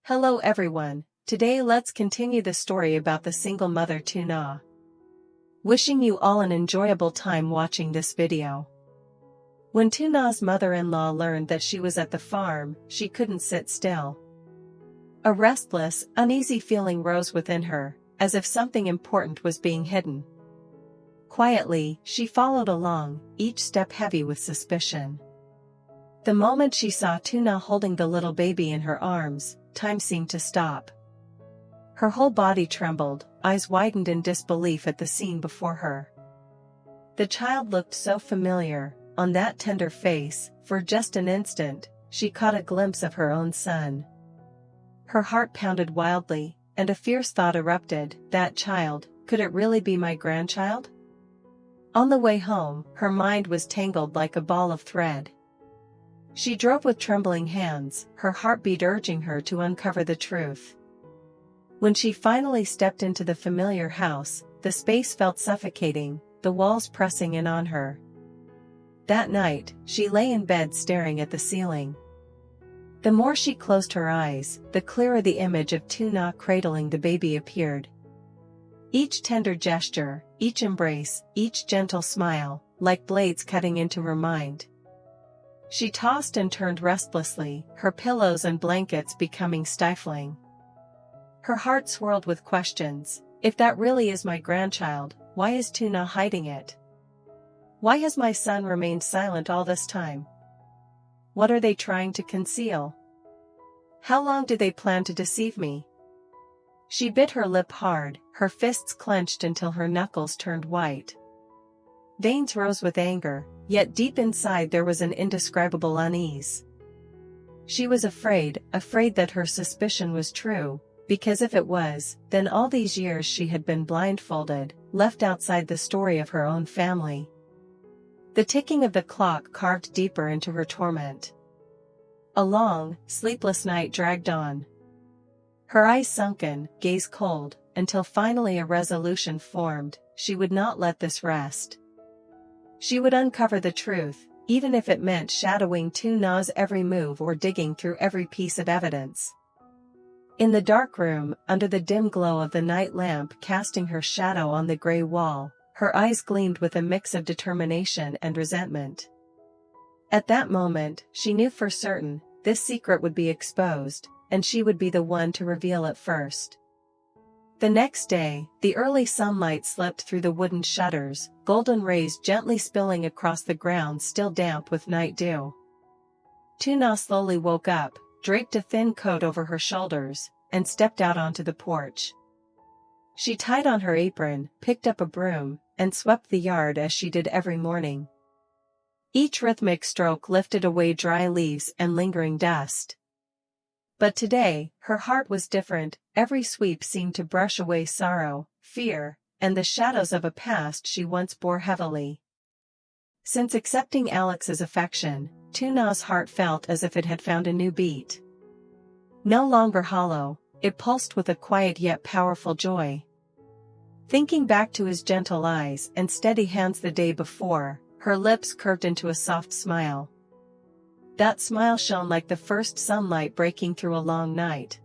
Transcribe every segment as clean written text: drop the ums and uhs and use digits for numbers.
Hello everyone, today let's continue the story about the single mother Tuna. Wishing you all an enjoyable time watching this video. When Tuna's mother-in-law learned that she was at the farm, she couldn't sit still. A restless, uneasy feeling rose within her, as if something important was being hidden. Quietly, she followed along, each step heavy with suspicion. The moment she saw Tuna holding the little baby in her arms, time seemed to stop. Her whole body trembled, eyes widened in disbelief at the scene before her. The child looked so familiar, on that tender face. For just an instant, she caught a glimpse of her own son. Her heart pounded wildly, and a fierce thought erupted. That child, could it really be my grandchild? On the way home, her mind was tangled like a ball of thread. She drove with trembling hands, her heartbeat urging her to uncover the truth. When she finally stepped into the familiar house, the space felt suffocating, the walls pressing in on her. That night, she lay in bed staring at the ceiling. The more she closed her eyes, the clearer the image of Tuna cradling the baby appeared. Each tender gesture, each embrace, each gentle smile, like blades cutting into her mind. She tossed and turned restlessly, her pillows and blankets becoming stifling. Her heart swirled with questions. If that really is my grandchild, why is Tuna hiding it? Why has my son remained silent all this time? What are they trying to conceal? How long do they plan to deceive me? She bit her lip hard, her fists clenched until her knuckles turned white. Veins rose with anger, yet deep inside there was an indescribable unease. She was afraid that her suspicion was true, because if it was, then all these years she had been blindfolded, left outside the story of her own family. The ticking of the clock carved deeper into her torment. A long, sleepless night dragged on. Her eyes sunken, gaze cold, until finally a resolution formed: she would not let this rest. She would uncover the truth, even if it meant shadowing Tuna's every move or digging through every piece of evidence. In the dark room, under the dim glow of the night lamp casting her shadow on the gray wall, her eyes gleamed with a mix of determination and resentment. At that moment, she knew for certain, this secret would be exposed, and she would be the one to reveal it first. The next day, the early sunlight slipped through the wooden shutters, golden rays gently spilling across the ground still damp with night dew. Tuna slowly woke up, draped a thin coat over her shoulders, and stepped out onto the porch. She tied on her apron, picked up a broom, and swept the yard as she did every morning. Each rhythmic stroke lifted away dry leaves and lingering dust. But today, her heart was different. Every sweep seemed to brush away sorrow, fear, and the shadows of a past she once bore heavily. Since accepting Alex's affection, Tuna's heart felt as if it had found a new beat. No longer hollow, it pulsed with a quiet yet powerful joy. Thinking back to his gentle eyes and steady hands the day before, her lips curved into a soft smile. That smile shone like the first sunlight breaking through a long night.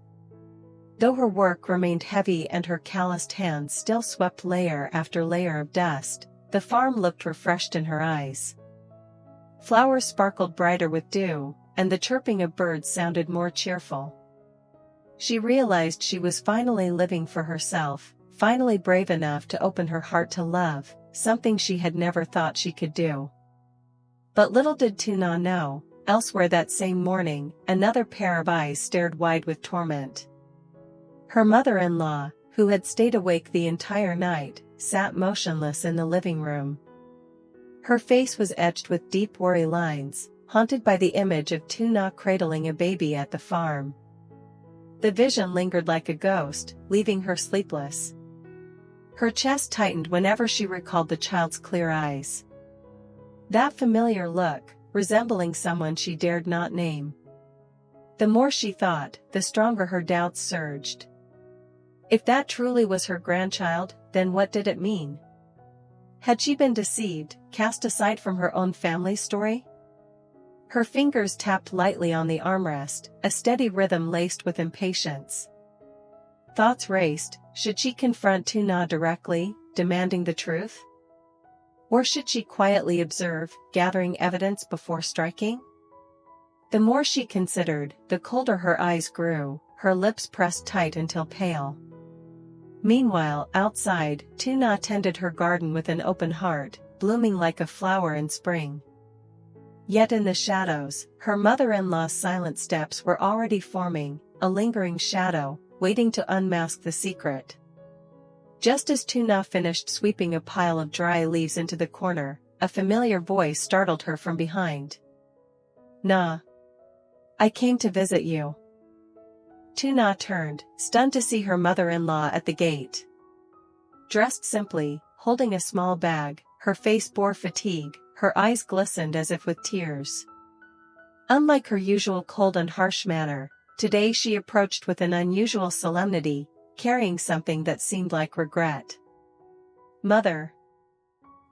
Though her work remained heavy and her calloused hands still swept layer after layer of dust, the farm looked refreshed in her eyes. Flowers sparkled brighter with dew, and the chirping of birds sounded more cheerful. She realized she was finally living for herself, finally brave enough to open her heart to love, something she had never thought she could do. But little did Tuna know, elsewhere that same morning, another pair of eyes stared wide with torment. Her mother-in-law, who had stayed awake the entire night, sat motionless in the living room. Her face was etched with deep worry lines, haunted by the image of Tuna cradling a baby at the farm. The vision lingered like a ghost, leaving her sleepless. Her chest tightened whenever she recalled the child's clear eyes. That familiar look, resembling someone she dared not name. The more she thought, the stronger her doubts surged. If that truly was her grandchild, then what did it mean? Had she been deceived, cast aside from her own family story? Her fingers tapped lightly on the armrest, a steady rhythm laced with impatience. Thoughts raced. Should she confront Tuna directly, demanding the truth? Or should she quietly observe, gathering evidence before striking? The more she considered, the colder her eyes grew, her lips pressed tight until pale. Meanwhile, outside, Tuna tended her garden with an open heart, blooming like a flower in spring. Yet in the shadows, her mother-in-law's silent steps were already forming, a lingering shadow, waiting to unmask the secret. Just as Tuna finished sweeping a pile of dry leaves into the corner, a familiar voice startled her from behind. "Nah. I came to visit you." Tuna turned, stunned to see her mother-in-law at the gate. Dressed simply, holding a small bag, her face bore fatigue, her eyes glistened as if with tears. Unlike her usual cold and harsh manner, today she approached with an unusual solemnity, carrying something that seemed like regret. "Mother."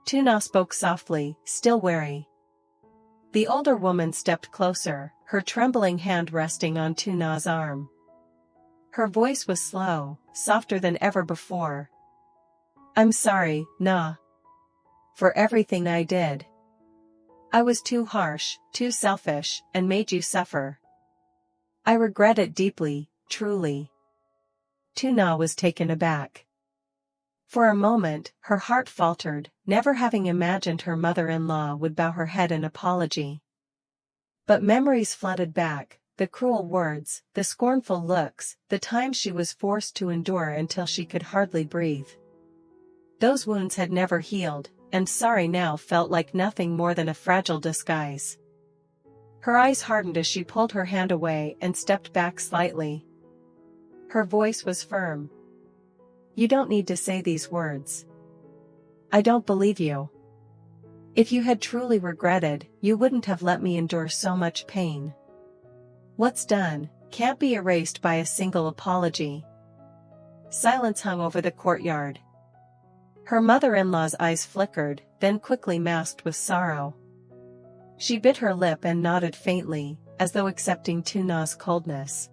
Tuna spoke softly, still wary. The older woman stepped closer, her trembling hand resting on Tuna's arm. Her voice was slow, softer than ever before. "I'm sorry, Nah. For everything I did. I was too harsh, too selfish, and made you suffer. I regret it deeply, truly." Tuna was taken aback. For a moment, her heart faltered, never having imagined her mother-in-law would bow her head in apology. But memories flooded back, the cruel words, the scornful looks, the times she was forced to endure until she could hardly breathe. Those wounds had never healed, and sorry now felt like nothing more than a fragile disguise. Her eyes hardened as she pulled her hand away and stepped back slightly. Her voice was firm. "You don't need to say these words. I don't believe you. If you had truly regretted, you wouldn't have let me endure so much pain. What's done can't be erased by a single apology." Silence hung over the courtyard. Her mother-in-law's eyes flickered, then quickly masked with sorrow. She bit her lip and nodded faintly, as though accepting Tuna's coldness.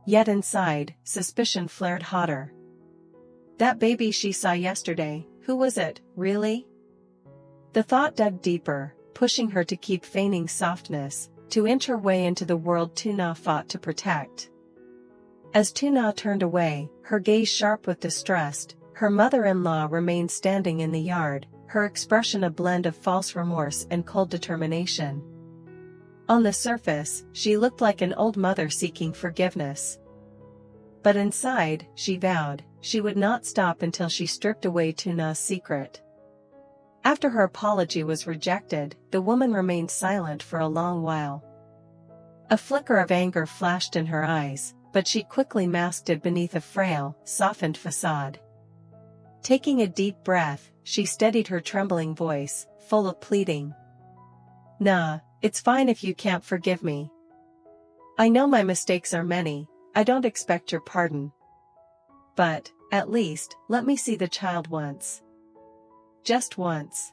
Yet inside, suspicion flared hotter. That baby she saw yesterday, who was it, really? The thought dug deeper, pushing her to keep feigning softness, to inch her way into the world Tuna fought to protect. As Tuna turned away, her gaze sharp with distrust, her mother-in-law remained standing in the yard, her expression a blend of false remorse and cold determination. On the surface, she looked like an old mother seeking forgiveness. But inside, she vowed, she would not stop until she stripped away Tuna's secret. After her apology was rejected, the woman remained silent for a long while. A flicker of anger flashed in her eyes, but she quickly masked it beneath a frail, softened facade. Taking a deep breath, she steadied her trembling voice, full of pleading. "Nah, it's fine if you can't forgive me. I know my mistakes are many, I don't expect your pardon. But, at least, let me see the child once. Just once.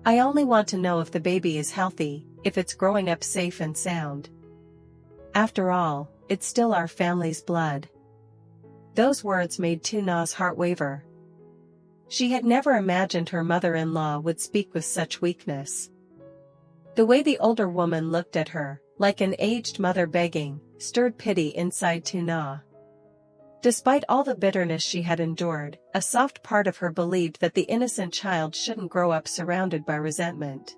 I only want to know if the baby is healthy, if it's growing up safe and sound. After all, it's still our family's blood." Those words made Tuna's heart waver. She had never imagined her mother-in-law would speak with such weakness. The way the older woman looked at her, like an aged mother begging, stirred pity inside Tuna. Despite all the bitterness she had endured, a soft part of her believed that the innocent child shouldn't grow up surrounded by resentment.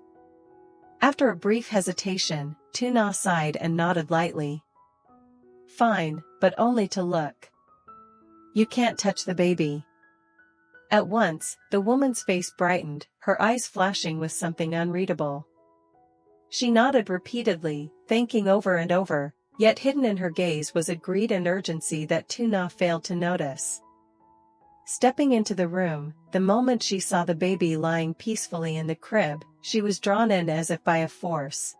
After a brief hesitation, Tuna sighed and nodded lightly. "Fine, but only to look. You can't touch the baby." At once, the woman's face brightened, her eyes flashing with something unreadable. She nodded repeatedly, thanking over and over, yet hidden in her gaze was a greed and urgency that Tuna failed to notice. Stepping into the room, the moment she saw the baby lying peacefully in the crib, she was drawn in as if by a force.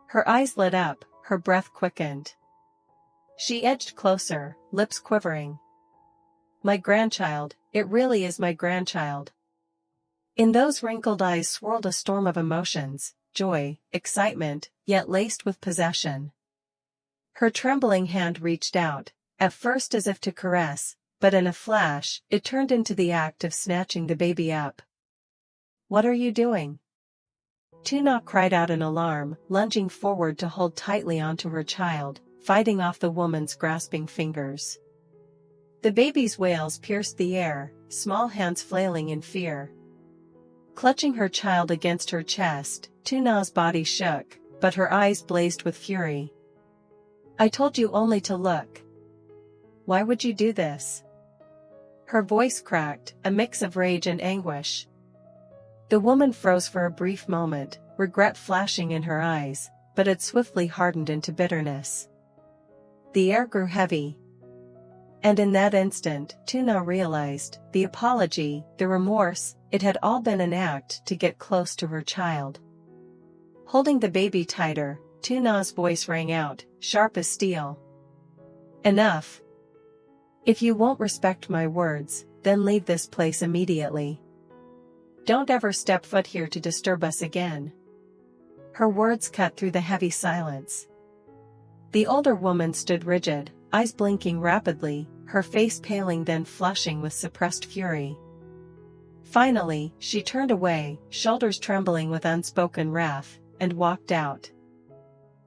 Her eyes lit up, her breath quickened. She edged closer, lips quivering. "My grandchild, it really is my grandchild." In those wrinkled eyes swirled a storm of emotions, joy, excitement, yet laced with possession. Her trembling hand reached out, at first as if to caress, but in a flash, it turned into the act of snatching the baby up. "What are you doing?" Tuna cried out in alarm, lunging forward to hold tightly onto her child, fighting off the woman's grasping fingers. The baby's wails pierced the air, small hands flailing in fear. Clutching her child against her chest, Tuna's body shook, but her eyes blazed with fury. "I told you only to look. Why would you do this?" Her voice cracked, a mix of rage and anguish. The woman froze for a brief moment, regret flashing in her eyes, but it swiftly hardened into bitterness. The air grew heavy. And in that instant, Tuna realized, the apology, the remorse, it had all been an act to get close to her child. Holding the baby tighter, Tuna's voice rang out, sharp as steel. "Enough. If you won't respect my words, then leave this place immediately. Don't ever step foot here to disturb us again." Her words cut through the heavy silence. The older woman stood rigid, eyes blinking rapidly, her face paling then flushing with suppressed fury. Finally, she turned away, shoulders trembling with unspoken wrath, and walked out.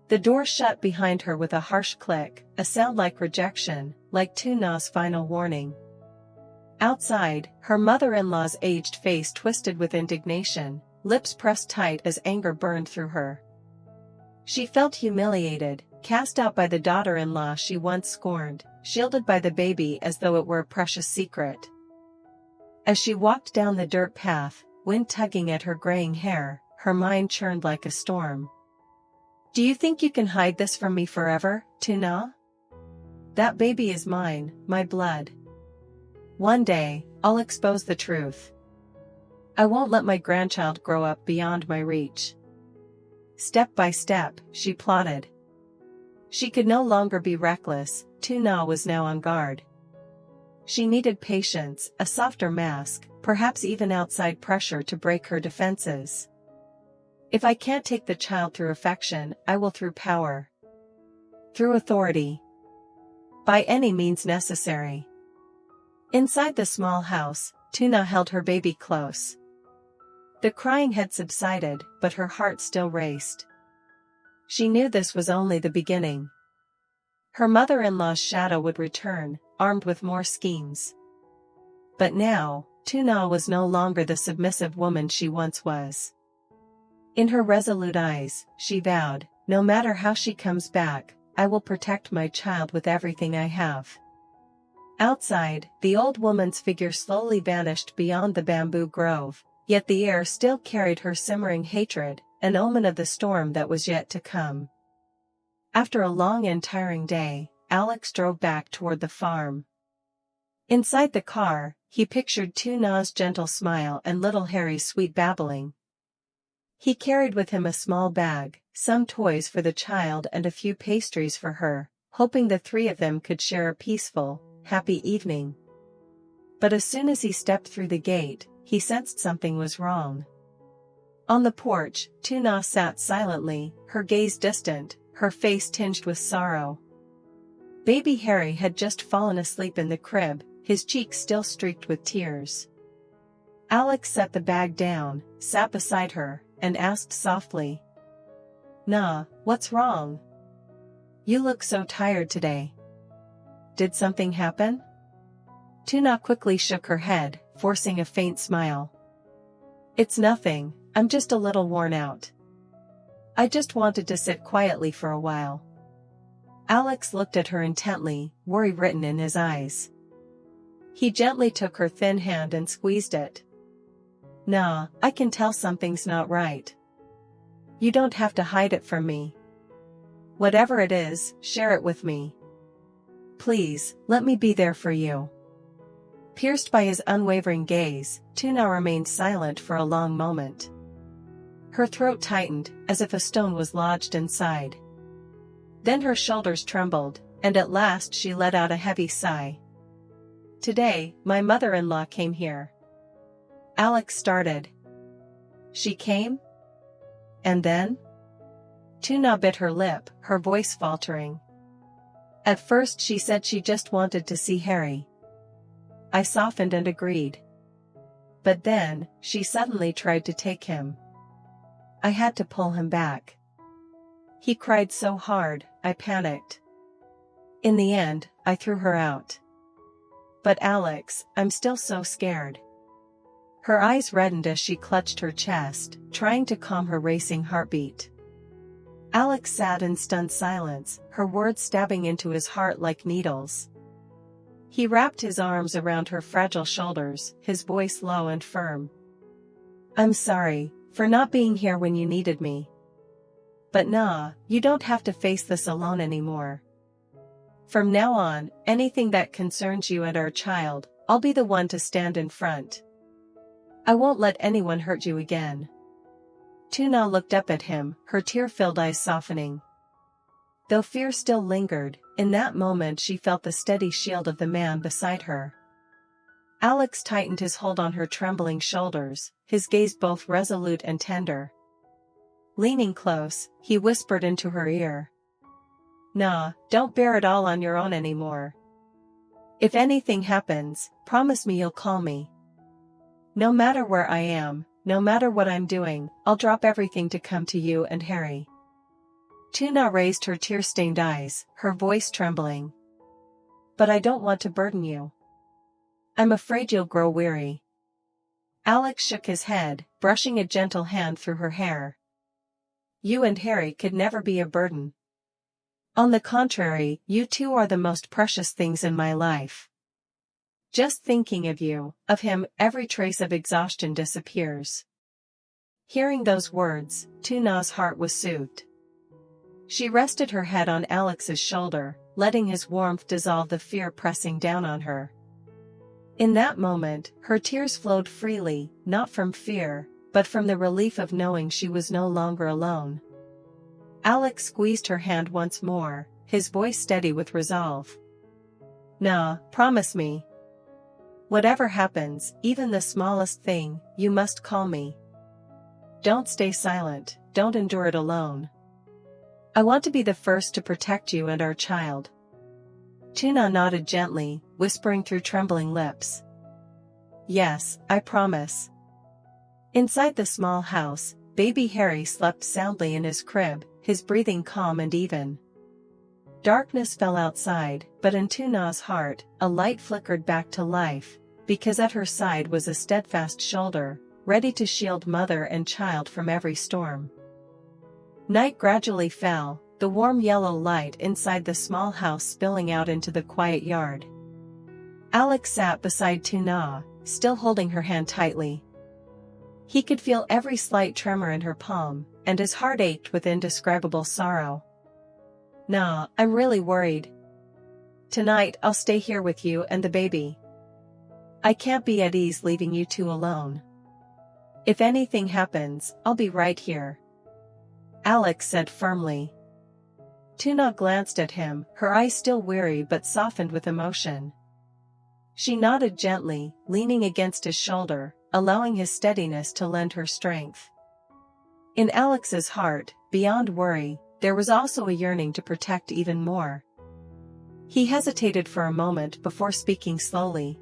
The door shut behind her with a harsh click, a sound like rejection, like Tuna's final warning. Outside, her mother-in-law's aged face twisted with indignation, lips pressed tight as anger burned through her. She felt humiliated, cast out by the daughter-in-law she once scorned, shielded by the baby as though it were a precious secret. As she walked down the dirt path, wind tugging at her graying hair, her mind churned like a storm. "Do you think you can hide this from me forever, Tuna? That baby is mine, my blood. One day, I'll expose the truth. I won't let my grandchild grow up beyond my reach." Step by step, she plotted. She could no longer be reckless, Tuna was now on guard. She needed patience, a softer mask, perhaps even outside pressure to break her defenses. "If I can't take the child through affection, I will through power. Through authority. By any means necessary." Inside the small house, Tuna held her baby close. The crying had subsided, but her heart still raced. She knew this was only the beginning. Her mother-in-law's shadow would return, armed with more schemes. But now, Tuna was no longer the submissive woman she once was. In her resolute eyes, she vowed, "No matter how she comes back, I will protect my child with everything I have." Outside, the old woman's figure slowly vanished beyond the bamboo grove, yet the air still carried her simmering hatred, an omen of the storm that was yet to come. After a long and tiring day, Alex drove back toward the farm. Inside the car, he pictured Tuna's gentle smile and little Harry's sweet babbling. He carried with him a small bag, some toys for the child and a few pastries for her, hoping the three of them could share a peaceful, happy evening. But as soon as he stepped through the gate, he sensed something was wrong. On the porch, Tuna sat silently, her gaze distant, her face tinged with sorrow. Baby Harry had just fallen asleep in the crib, his cheeks still streaked with tears. Alex set the bag down, sat beside her, and asked softly, "Nah, what's wrong? You look so tired today. Did something happen?" Tuna quickly shook her head, forcing a faint smile. "It's nothing, I'm just a little worn out. I just wanted to sit quietly for a while." Alex looked at her intently, worry written in his eyes. He gently took her thin hand and squeezed it. "Nah, I can tell something's not right. You don't have to hide it from me. Whatever it is, share it with me. Please, let me be there for you." Pierced by his unwavering gaze, Tuna remained silent for a long moment. Her throat tightened, as if a stone was lodged inside. Then her shoulders trembled, and at last she let out a heavy sigh. "Today, my mother-in-law came here." Alex started. "She came? And then? Tuna bit her lip, her voice faltering. At first she said she just wanted to see Harry. I softened and agreed. But then, she suddenly tried to take him. I had to pull him back. He cried so hard, I panicked. In the end, I threw her out. But Alex, I'm still so scared. Her eyes reddened as she clutched her chest, trying to calm her racing heartbeat. Alex sat in stunned silence, her words stabbing into his heart like needles. He wrapped his arms around her fragile shoulders, his voice low and firm. I'm sorry, for not being here when you needed me. But nah, you don't have to face this alone anymore. From now on, anything that concerns you and our child, I'll be the one to stand in front. I won't let anyone hurt you again. Tuna looked up at him, her tear-filled eyes softening. Though fear still lingered, in that moment she felt the steady shield of the man beside her. Alex tightened his hold on her trembling shoulders, his gaze both resolute and tender. Leaning close, he whispered into her ear. Nah, don't bear it all on your own anymore. If anything happens, promise me you'll call me. No matter where I am, no matter what I'm doing, I'll drop everything to come to you and Harry. Tuna raised her tear-stained eyes, her voice trembling. But I don't want to burden you. I'm afraid you'll grow weary. Alex shook his head, brushing a gentle hand through her hair. You and Harry could never be a burden. On the contrary, you two are the most precious things in my life. Just thinking of you, of him, every trace of exhaustion disappears. Hearing those words, Tuna's heart was soothed. She rested her head on Alex's shoulder, letting his warmth dissolve the fear pressing down on her. In that moment, her tears flowed freely, not from fear, but from the relief of knowing she was no longer alone. Alex squeezed her hand once more, his voice steady with resolve. Nah, promise me. Whatever happens, even the smallest thing, you must call me. Don't stay silent, don't endure it alone. I want to be the first to protect you and our child. Tuna nodded gently, whispering through trembling lips. Yes, I promise. Inside the small house, baby Harry slept soundly in his crib, his breathing calm and even. Darkness fell outside, but in Tuna's heart, a light flickered back to life, because at her side was a steadfast shoulder, ready to shield mother and child from every storm. Night gradually fell, the warm yellow light inside the small house spilling out into the quiet yard. Alex sat beside Tuna, still holding her hand tightly. He could feel every slight tremor in her palm, and his heart ached with indescribable sorrow. Nah, I'm really worried. Tonight I'll stay here with you and the baby. I can't be at ease leaving you two alone. If anything happens, I'll be right here. Alex said firmly. Tuna glanced at him, her eyes still weary but softened with emotion. She nodded gently, leaning against his shoulder, allowing his steadiness to lend her strength. In Alex's heart, beyond worry, there was also a yearning to protect even more. He hesitated for a moment before speaking slowly.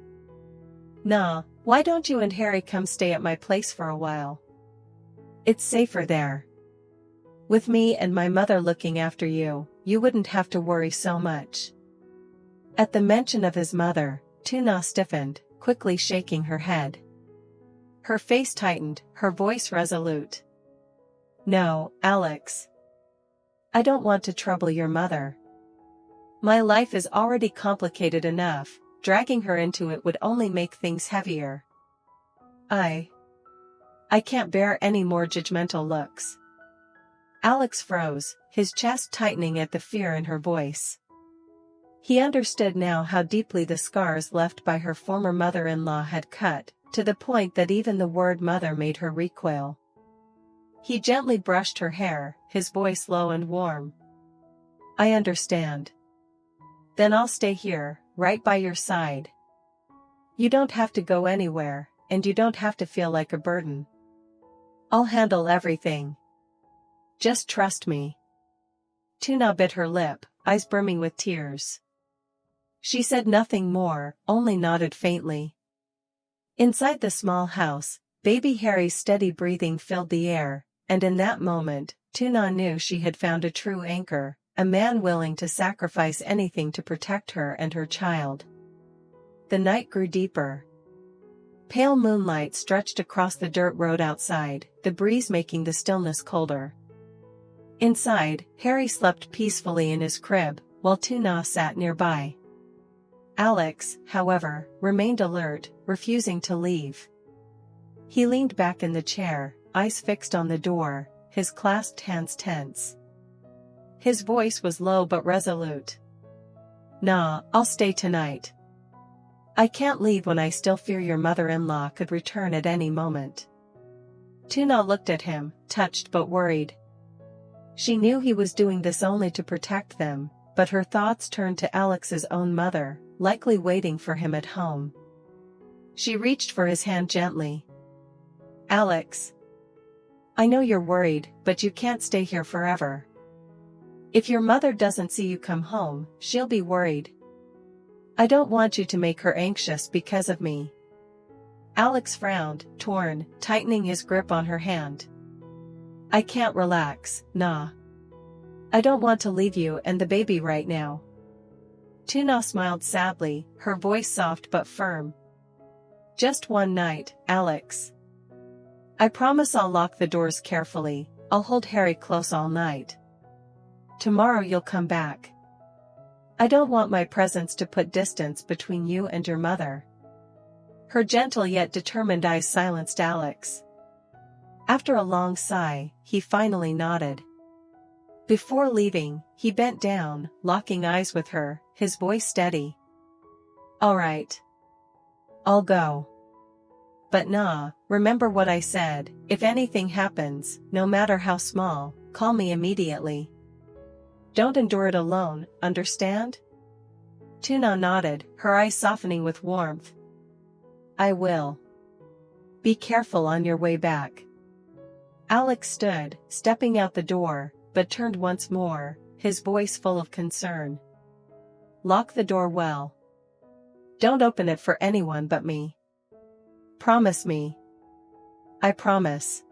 Nah, why don't you and Harry come stay at my place for a while? It's safer there. With me and my mother looking after you, you wouldn't have to worry so much. At the mention of his mother, Tuna stiffened, quickly shaking her head. Her face tightened, her voice resolute. No, Alex. I don't want to trouble your mother. My life is already complicated enough, dragging her into it would only make things heavier. I can't bear any more judgmental looks. Alex froze, his chest tightening at the fear in her voice. He understood now how deeply the scars left by her former mother-in-law had cut, to the point that even the word mother made her recoil. He gently brushed her hair, his voice low and warm. I understand. Then I'll stay here, right by your side. You don't have to go anywhere, and you don't have to feel like a burden. I'll handle everything. Just trust me. Tuna bit her lip, eyes brimming with tears. She said nothing more, only nodded faintly. Inside the small house, baby Harry's steady breathing filled the air, and in that moment, Tuna knew she had found a true anchor, a man willing to sacrifice anything to protect her and her child. The night grew deeper. Pale moonlight stretched across the dirt road outside, the breeze making the stillness colder. Inside, Harry slept peacefully in his crib, while Tuna sat nearby. Alex, however, remained alert, refusing to leave. He leaned back in the chair, eyes fixed on the door, his clasped hands tense. His voice was low but resolute. "Nah, I'll stay tonight. I can't leave when I still fear your mother-in-law could return at any moment." Tuna looked at him, touched but worried. She knew he was doing this only to protect them, but her thoughts turned to Alex's own mother, likely waiting for him at home. She reached for his hand gently. "Alex, I know you're worried, but you can't stay here forever. If your mother doesn't see you come home, she'll be worried. I don't want you to make her anxious because of me." Alex frowned, torn, tightening his grip on her hand. "I can't relax, nah. I don't want to leave you and the baby right now." Tuna smiled sadly, her voice soft but firm. "Just one night, Alex. I promise I'll lock the doors carefully, I'll hold Harry close all night. Tomorrow you'll come back. I don't want my presence to put distance between you and your mother." Her gentle yet determined eyes silenced Alex. After a long sigh, he finally nodded. Before leaving, he bent down, locking eyes with her, his voice steady. "All right. I'll go. But nah, remember what I said, if anything happens, no matter how small, call me immediately. Don't endure it alone, understand?" Tuna nodded, her eyes softening with warmth. "I will. Be careful on your way back." Alex stood, stepping out the door, but turned once more, his voice full of concern. "Lock the door well. Don't open it for anyone but me. Promise me." "I promise."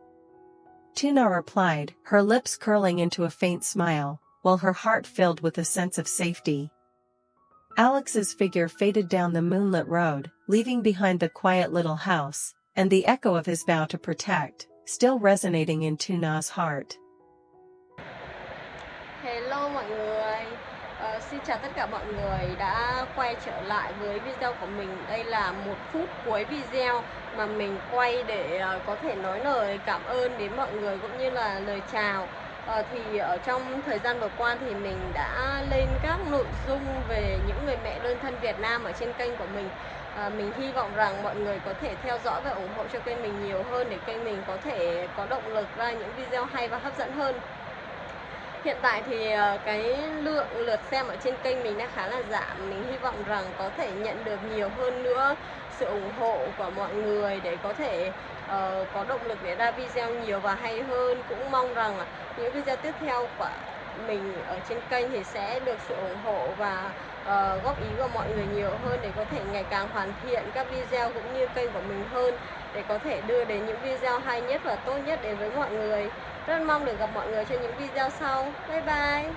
Tuna replied, her lips curling into a faint smile, while her heart filled with a sense of safety. Alex's figure faded down the moonlit road, leaving behind the quiet little house, and the echo of his vow to protect, still resonating in Tuna's heart. Hello mọi người, xin chào tất cả mọi người đã quay trở lại với video của mình. Đây là 1 phút cuối video mà mình quay để có thể nói lời cảm ơn đến mọi người cũng như là lời chào. Thì ở trong thời gian vừa qua thì mình đã lên các nội dung về những người mẹ đơn thân Việt Nam ở trên kênh của mình. Mình hy vọng rằng mọi người có thể theo dõi và ủng hộ cho kênh mình nhiều hơn để kênh mình có thể có động lực ra những video hay và hấp dẫn hơn. Hiện tại thì cái lượng lượt xem ở trên kênh mình đã khá là giảm. Mình hy vọng rằng có thể nhận được nhiều hơn nữa sự ủng hộ của mọi người để có thể có động lực để ra video nhiều và hay hơn. Cũng mong rằng những video tiếp theo của mình ở trên kênh thì sẽ được sự ủng hộ và góp ý của mọi người nhiều hơn để có thể ngày càng hoàn thiện các video cũng như kênh của mình hơn, để có thể đưa đến những video hay nhất và tốt nhất đến với mọi người. Rất mong được gặp mọi người trong những video sau. Bye bye!